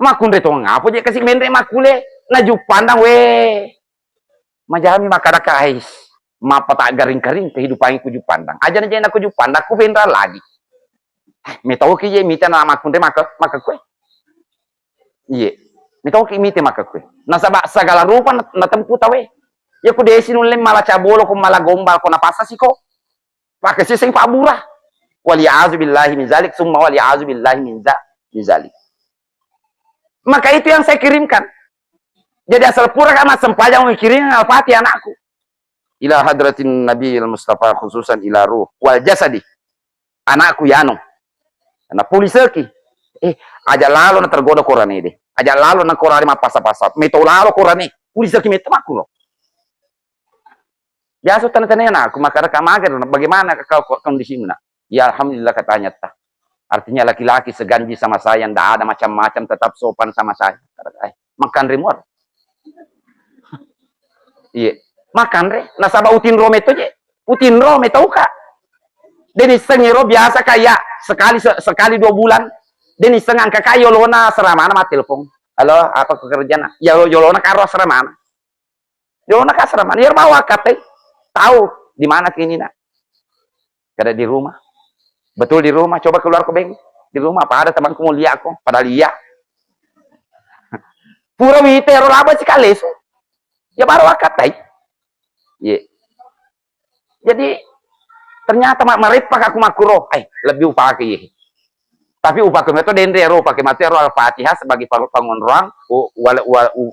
Makun re tong ngapo je kasih menre makule naju pandang we. Majami makara kais. Mapa tak garing-garing kehidupan ku ju pandang. Aja aja aku ju pandang ku vendra lagi. Me tau ki je mita na makun re maka kue. Iya. Me tau ki mite maka kue. Nasaba segala rupa na tempu tawe. Ya ku desi nulen malah cabolo ku malah gombal ku napasa sih kok. Pakai sih sing pabura. Wali azubillahi min zalik summa wali azubillahi min zalik. Maka itu yang saya kirimkan. Jadi asal pura kama sempajang mengirim al-fatihah anakku. Ila hadratin nabiyil mustafa khususan ila ruh wal jasadi. Anakku yano. Anak puliseki. Aja lalu na tergoda Quran ini. Aja lalu na Quran ma pasa-pasa. Meto lalu Quran ini. Puliseki meto aku loh. Biasa tanda-tandanya aku maka kamager bagaimana kau kondisimu nak? Ya alhamdulillah katanya tah. Artinya laki-laki seganji sama saya, ndak ada macam-macam tetap sopan sama saya. Makan remor. Iya, makan re. Nasaba utin rome itu je. Utin rome tahu kak? Deni sengiro biasa kayak sekali 2 bulan. Deni sengang kakak yolona seramana mah telepon. Halo, apa pekerjaan? Ya yolona karo seramana. Yolona karo seramana. Ya bawa kate. Tahu di mana kini nak? Kada di rumah. Betul di rumah, coba keluar ke beng. Di rumah apa ada temanku mau lihat kok, pada lihat. Pura wite ro laba sekali so. Ya baru akad tai. Ye. Jadi ternyata marip pak aku makuro, lebih upah ke ye. Tapi upah ke meto dendre ro pakai materi al-Fatihah sebagai pangon ruang,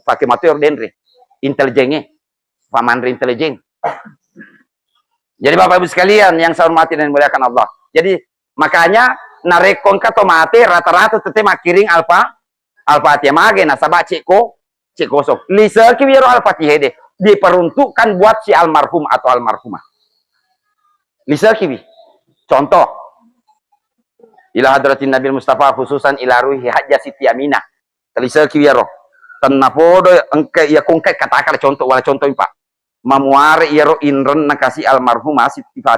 pakai materi dendre. Intelijennya. Paman intelijen. Jadi Bapak Ibu sekalian yang saya hormati dan muliakan Allah. Jadi makanya narekon kato mate rata-rata tetep makiring al-Fatihah mage nasaba cek kosong. Lisa kiwiro al-Fatihah deh diperuntukkan buat si almarhum atau almarhumah. Lisa kiwi. Contoh. Ila hadratin Nabi Mustafa khususan ila ruhi Hajjah Siti Aminah. Lisa kiwiro. Tenapodo engke ya kungkai katakan contoh wala contoh Pak. Mamuare iro inren nakasi almarhumah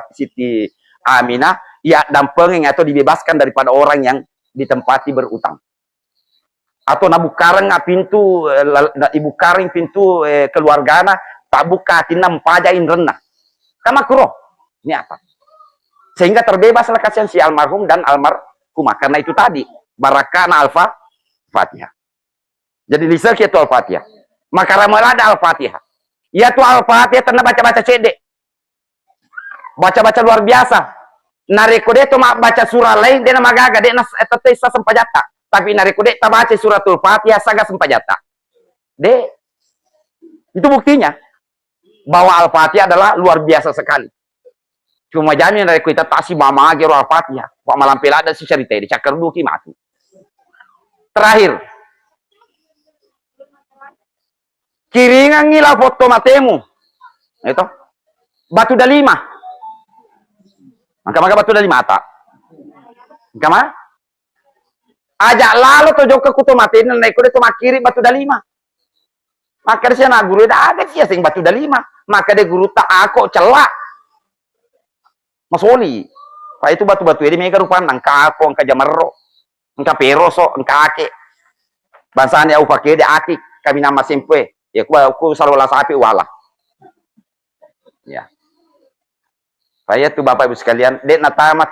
Siti Aminah ya dampengeng atau dibebaskan daripada orang yang ditempati berutang atau nabukareng pintu ibu karing pintu keluargana tak buka tinam paja inren kama kuro ini apa sehingga terbebaslah kasihan si almarhum dan almarhumah karena itu tadi barakana al-Fatihah. Jadi lisan itu al-Fatihah. Maka ramai ada Al-Fatihah. Ya tuh Al-Fatihah tanda baca-baca cedek. Baca-baca luar biasa. Nareko dia tuh baca surah lain, dia nama gaga, dia teteh sempajata. Tapi nareko dia tak baca suratul Fatihah saga sempajata. Itu buktinya bahwa Al-Fatihah adalah luar biasa sekali. Cuma jamin nareko kita tak si mama aja Al-Fatihah. Pak malam pelada si cerita di cakar duki mati. Terakhir. Kiringan ngila foto matemu. Itu. Batu dalima. Maka batu dari mata. Kama? Ajak lalu to jok ke kutu matiin naik kuda to makiri batu dalima. Maka dia na guru ada sih sing batu dalima. Maka dia guru tak ako celak. Masoli. Pak itu batu-batu ini mereka rupan angka ako, angka jamarro, angka peroso, angka ake. Bangsanya au pakai dia aki kami nama simpe. Ya ku selalu sapi wala. Ya. Saya tuh Bapak Ibu sekalian, dek natama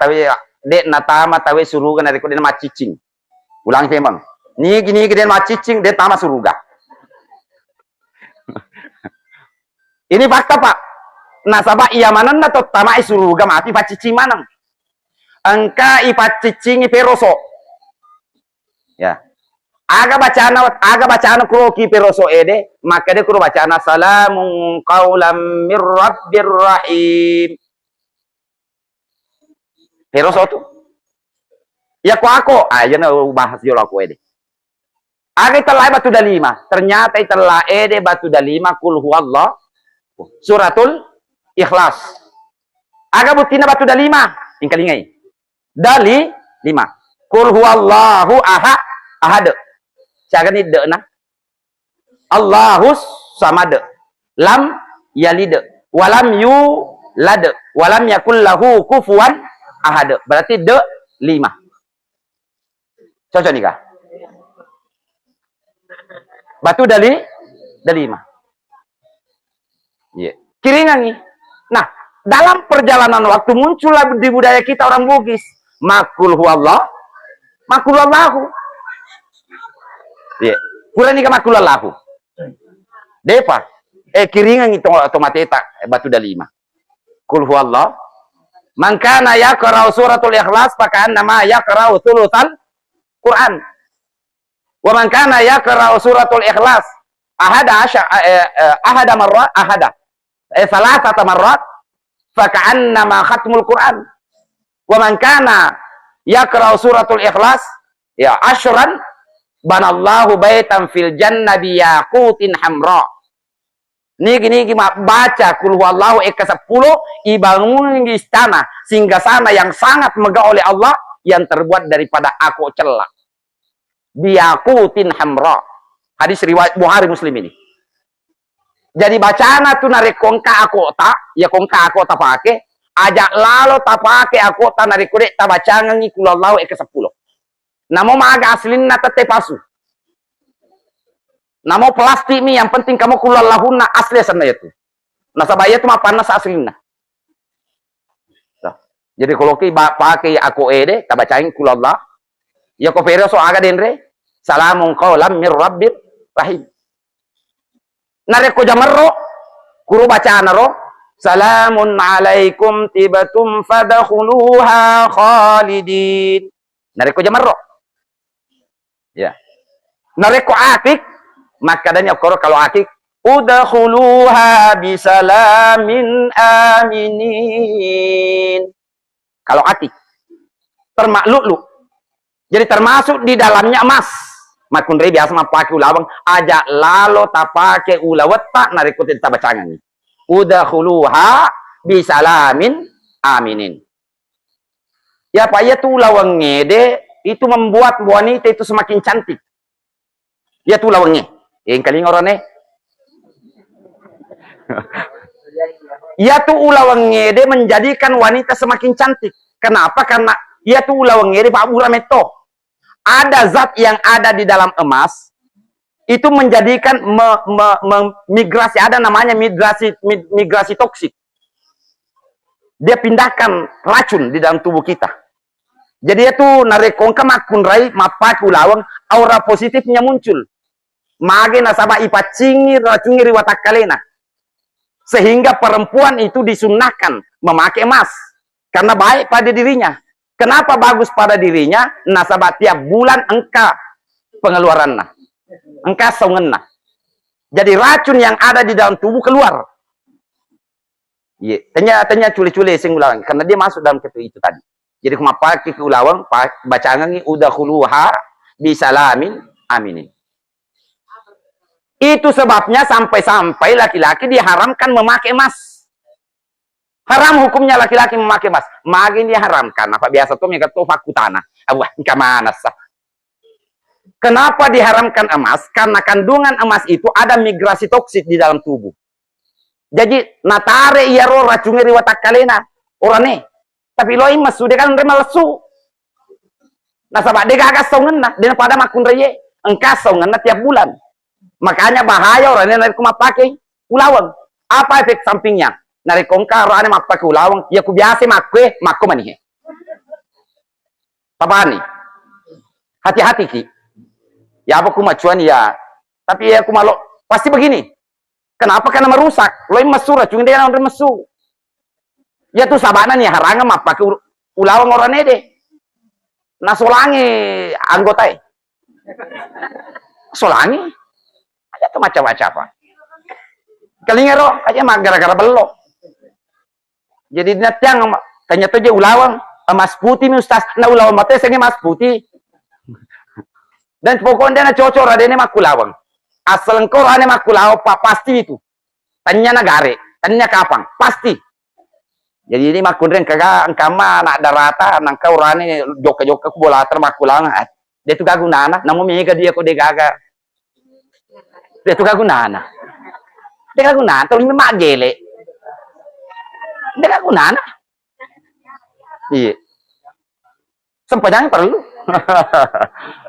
tawe suruga dari kode nama cicing. Ulang memang. Ni gini kede nama cicing, dek tama suruga. Ini fakta Pak. Nasabah iya manan na to tama suruga mati pak cicing manang. Angka ipat cicing peroso. Ya. Aga bacana kroki peroso ede, maka dia kuro bacana salamun qaulam mir rabbir rahim. Peroso tu. Ya aku, aja na bahas yo aku ede. Aga itelah batu dalima. Ternyata itelah ede batu dalima kul huwallah. Suratul Ikhlas. Aga butina batu dalima. Ingkalingai. Dali 5. Kul huwallahu ahad. Siaga ni de na. Allahus samad. Lam yalid. Walam yulad. Walam yakul lahu kufuwan ahad. Berarti de 5. Cocok nih kah? Batu dali 5. Yeah. Kiringan nih. Nah, dalam perjalanan waktu muncullah di budaya kita orang Bugis. Makul huwallah. Makul Allahu. Yeah. Kurang nih makul Allahu. Depa. Kiringan itu otomatis batu dali 5. Kul huwallah. Man kana yaqra'u suratul Ikhlas maka annama yaqra'u thulutsal Quran. Wa man kana yaqra'u suratul Ikhlas salasata marrat fa ka'annama khatmul Quran. Wa man kana yaqra'u suratul Ikhlas ya asyran banallahu baitan fil jannah bi yaqutin hamra. Niki baca kul huwallahu eka 10 ibangun di istana singgasana yang sangat megah oleh Allah yang terbuat daripada aku celak. Biyaqutin hamra. Hadis riwayat Bukhari Muslim ini. Jadi bacana tu narik kongka akota, ya kongka akota pake, ajak lalo ta pake akota narik kode ta bacangan ni kul huwallahu eka 10. Namo maga aslin na tete pasu. Namo plastik nih, yang penting kamu kulalahuna asli sana itu. Nasabaya itu mah panas aslinya. Jadi kalau kita pakai aku ede, kita bacain kulallah. Ya kau peroso aga denre. Salamun qaulam mir rabbir rahim. Nareko jamarro, kuru bacaan ro. Salamun alaikum tibatum fadakhuluha khalidin. Nareko jamarro. Ya. Nareko atik. Maka adanya kalau akik udkhuluha bisalamin aminin. Kalau akik termakluk. Jadi termasuk di dalamnya emas. Makun re biasa mah pakai ulawang ajak lalo tapake ulawata narikut ta bacangan. Udkhuluha bisalamin aminin. Ya Pak ya tuh ulawang ngede itu membuat wanita itu semakin cantik. Ya tuh ulawangnya. Yang kaling orangnya ia tuh ulawang ngede menjadikan wanita semakin cantik. Kenapa? Karena ia tuh ulawang ngede Pak Burameto. Ada zat yang ada di dalam emas itu menjadikan migrasi, ada namanya migrasi toksik. Dia pindahkan racun di dalam tubuh kita. Jadi itu narekongka makun rai mapak ulawang aura positifnya muncul. Mage nasaba ipacingi racungi riwatak kalena. Sehingga perempuan itu disunahkan memakai emas. Karena baik pada dirinya. Kenapa bagus pada dirinya? Nasaba tiap bulan engka pengeluarannya. Engka saungenna. Jadi racun yang ada di dalam tubuh keluar. Iya, tanya cule-cule sing ulang karena dia masuk dalam itu tadi. Jadi kuma pakai ke ulawang, bacangan udahuluha bisalamin aminin. Itu sebabnya sampai-sampai laki-laki diharamkan memakai emas. Haram hukumnya laki-laki memakai emas. Makin diharamkan. Apa biasa tuh mereka tuh fakutana. Wah, kemana sah? Kenapa diharamkan emas? Karena kandungan emas itu ada migrasi toksik di dalam tubuh. Jadi natare iya ro racungi riwatak kalena orane. Tapi lo emas sudah kan rema lesu. Nah sabak dia gagas songenna dia pada makun reye engkas songenna tiap bulan. Makanya bahaya orangnya narik kuma pakai ulawang. Apa efek sampingnya? Narik kongka orangnya mak pakai ulawang. Ya ku biasa makwe makku manihe. Tabani. Hati-hati ki. Ya apa kumacuan ya. Tapi ya aku malu pasti begini. Kenapa? Karena merusak. Lo mesu racun dia orang mesu. Ya tuh sabana nih harangan mah pakai ulawang orang deh. Nah solangi anggota. Solangi. Ada tuh macam-macam apa. Kalingero aja mah gara-gara belok. Jadi yang tanya tuh dia ulawang emas putih nih ustaz. Nah ulawang mata saya emas putih. Dan pokoknya dia cocok ada ini mah ulawang. Asal engkau rane makulau pak pasti itu. Tanya negare, tanya kapan, pasti. Jadi ini makundren kagak engkama nak darata nangkau rane joka-joka ku bola termakulang. Dia tuh gagunana, namun mega dia kok dia gaga. Dia tuh gagunana. Dia gagunana, tuh lima magele. Dia gagunana. Iya. Sempedang perlu.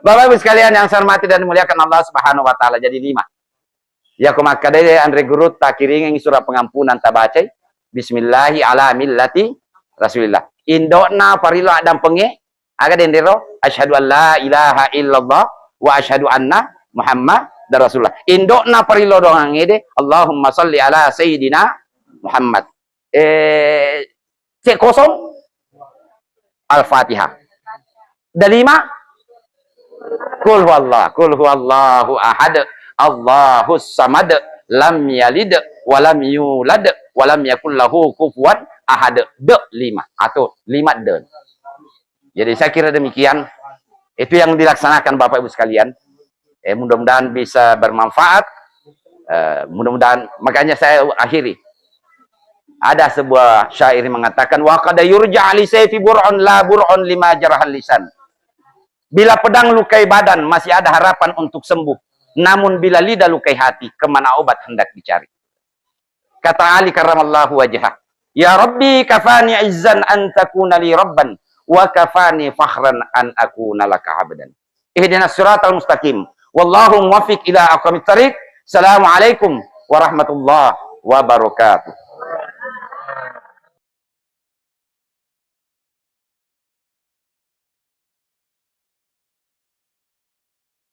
Bapak Ibu sekalian yang saya hormati dan dimuliakan Allah Subhanahu wa taala. Jadi 5. Ya kumakadai Andre Guru tak kiringin surah pengampunan tabacai. Bismillahi ala millati Rasulillah. Indokna parilo adam penge aga dendero asyhadu an la ilaha illallah wa asyhadu anna Muhammad dan Rasulullah. Indokna parilo doang ngede Allahumma salli ala sayyidina Muhammad. Cek kosong Al-Fatihah. Dan 5 Kul huwallahu ahad Allahus samad lam yalid walam yulad walam yakul lahu kufuwan ahad. 5 atau 5 den. Jadi saya kira demikian. Itu yang dilaksanakan Bapak Ibu sekalian. Mudah-mudahan bisa bermanfaat. Mudah-mudahan makanya saya akhiri. Ada sebuah syair mengatakan wa qad yurja ali sayfi bur'un la bur'un lima jarahan lisan. Bila pedang lukai badan, masih ada harapan untuk sembuh. Namun bila lidah lukai hati, kemana obat hendak dicari. Kata Ali karramallahu wajhah. Ya Rabbi kafani izzan an takuna li rabban. Wa kafani fakhran an akuna laka abdan. Ihdinas siratal mustaqim. Wallahu muwaffiq ila aqwamit thariq. Assalamualaikum warahmatullahi wabarakatuh.